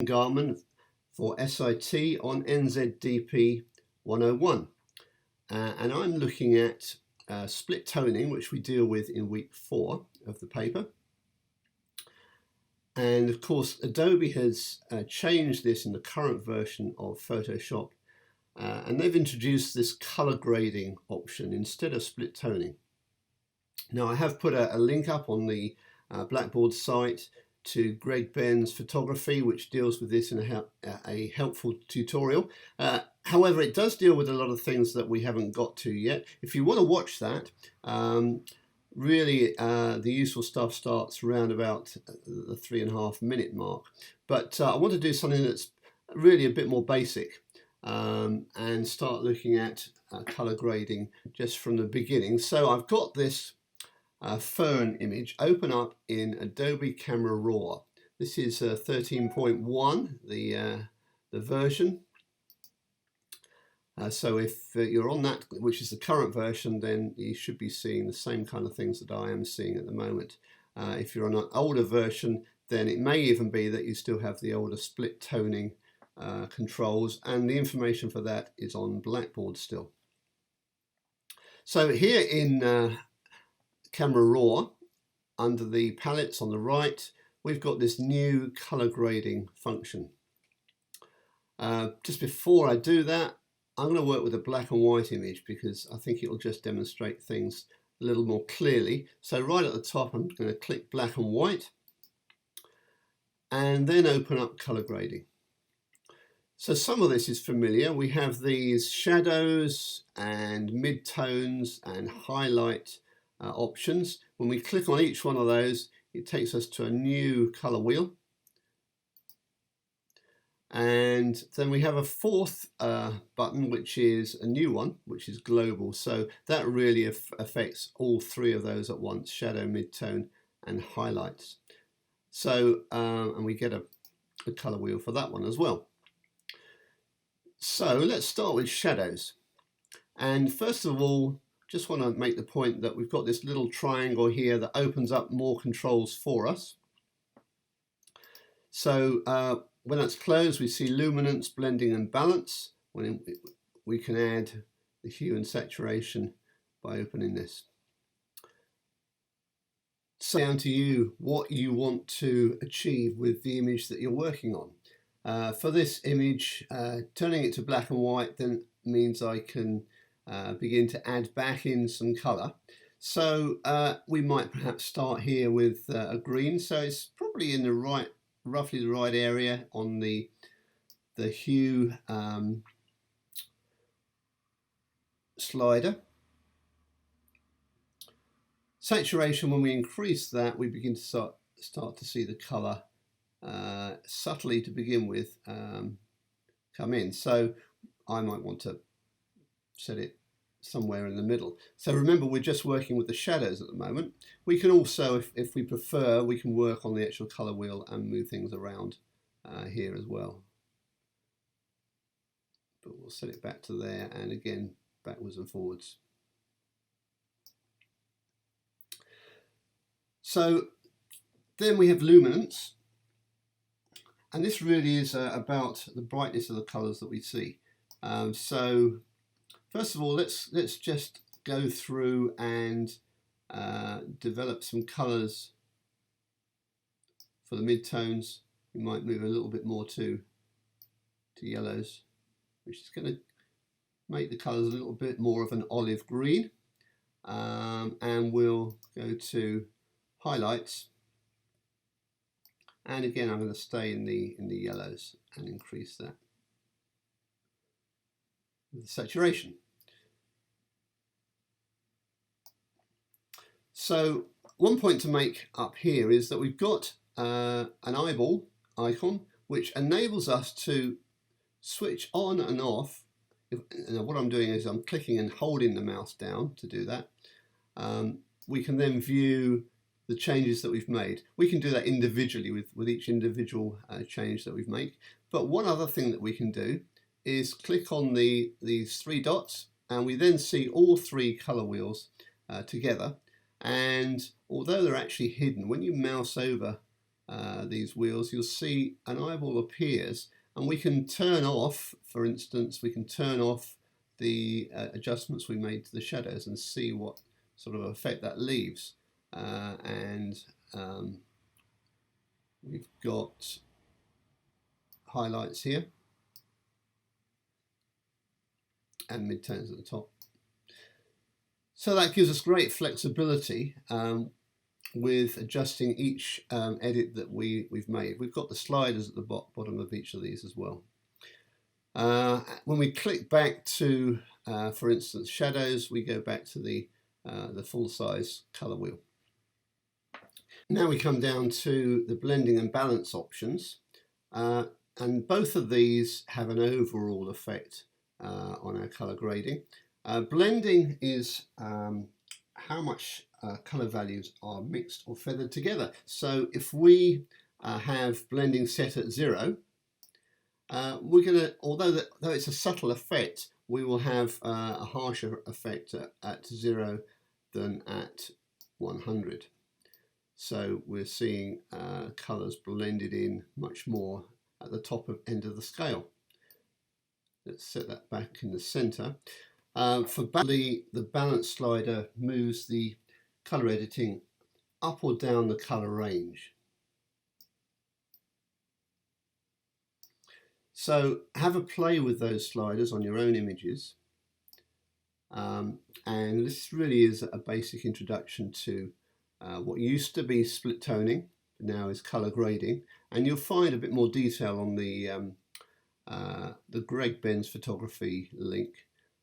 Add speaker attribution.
Speaker 1: Garmin for SIT on NZDP101, and I'm looking at split toning, which we deal with in week 4 of the paper. And of course Adobe has changed this in the current version of Photoshop, and they've introduced this color grading option instead of split toning. Now I have put a link up on the Blackboard site to Greg Ben's photography, which deals with this in a helpful tutorial. However, it does deal with a lot of things that we haven't got to yet. If you want to watch that, really the useful stuff starts around about the 3.5 minute mark. But I want to do something that's really a bit more basic and start looking at color grading just from the beginning. So I've got this fern image open up in Adobe Camera Raw. This is 13.1, the version. So if you're on that, which is the current version, then you should be seeing the same kind of things that I am seeing at the moment. If you're on an older version, then it may even be that you still have the older split toning controls, and the information for that is on Blackboard still. So here in Camera Raw, under the palettes on the right, we've got this new color grading function. Just before I do that, I'm going to work with a black and white image because I think it will just demonstrate things a little more clearly. So right at the top, I'm going to click black and white and then open up color grading. So some of this is familiar. We have these shadows and midtones and highlight options. When we click on each one of those, it takes us to a new color wheel, and then we have a fourth button, which is a new one, which is global. So that really affects all 3 of those at once: shadow, midtone and highlights. So and we get a color wheel for that one as well. So let's start with shadows, and first of all, just want to make the point that we've got this little triangle here that opens up more controls for us. So when that's closed, we see luminance, blending and balance. When we can add the hue and saturation by opening this. So down to you what you want to achieve with the image that you're working on. For this image, turning it to black and white then means I can begin to add back in some color. So we might perhaps start here with a green. So it's probably in the roughly the right area on the hue slider. Saturation, when we increase that, we begin to start to see the color subtly to begin with come in. So I might want to set it somewhere in the middle. So remember, we're just working with the shadows at the moment. We can also, if we prefer, we can work on the actual color wheel and move things around here as well. But we'll set it back to there, and again backwards and forwards. So then we have luminance, and this really is about the brightness of the colors that we see. So first of all, let's just go through and develop some colors for the midtones. We might move a little bit more to yellows, which is going to make the colors a little bit more of an olive green. And we'll go to highlights, and again I'm going to stay in the yellows and increase that with the saturation. So one point to make up here is that we've got an eyeball icon which enables us to switch on and off. What I'm doing is I'm clicking and holding the mouse down to do that. We can then view the changes that we've made. We can do that individually with each individual change that we've made. But one other thing that we can do is click on these 3 dots, and we then see all 3 color wheels together. And although they're actually hidden, when you mouse over these wheels, you'll see an eyeball appears, and we can turn off, for instance, we can turn off the adjustments we made to the shadows and see what sort of effect that leaves. We've got highlights here and midtones at the top. So that gives us great flexibility with adjusting each edit that we've made. We've got the sliders at the bottom of each of these as well. When we click back to, for instance, shadows, we go back to the full-size color wheel. Now we come down to the blending and balance options, and both of these have an overall effect on our color grading. Blending is how much color values are mixed or feathered together. So if we have blending set at 0, we're going to, although it's a subtle effect, we will have a harsher effect at 0 than at 100. So we're seeing colors blended in much more at the top end of the scale. Let's set that back in the center. For the balance slider moves the color editing up or down the color range. So have a play with those sliders on your own images. And this really is a basic introduction to what used to be split toning, now is color grading. And you'll find a bit more detail on the Greg Ben's photography link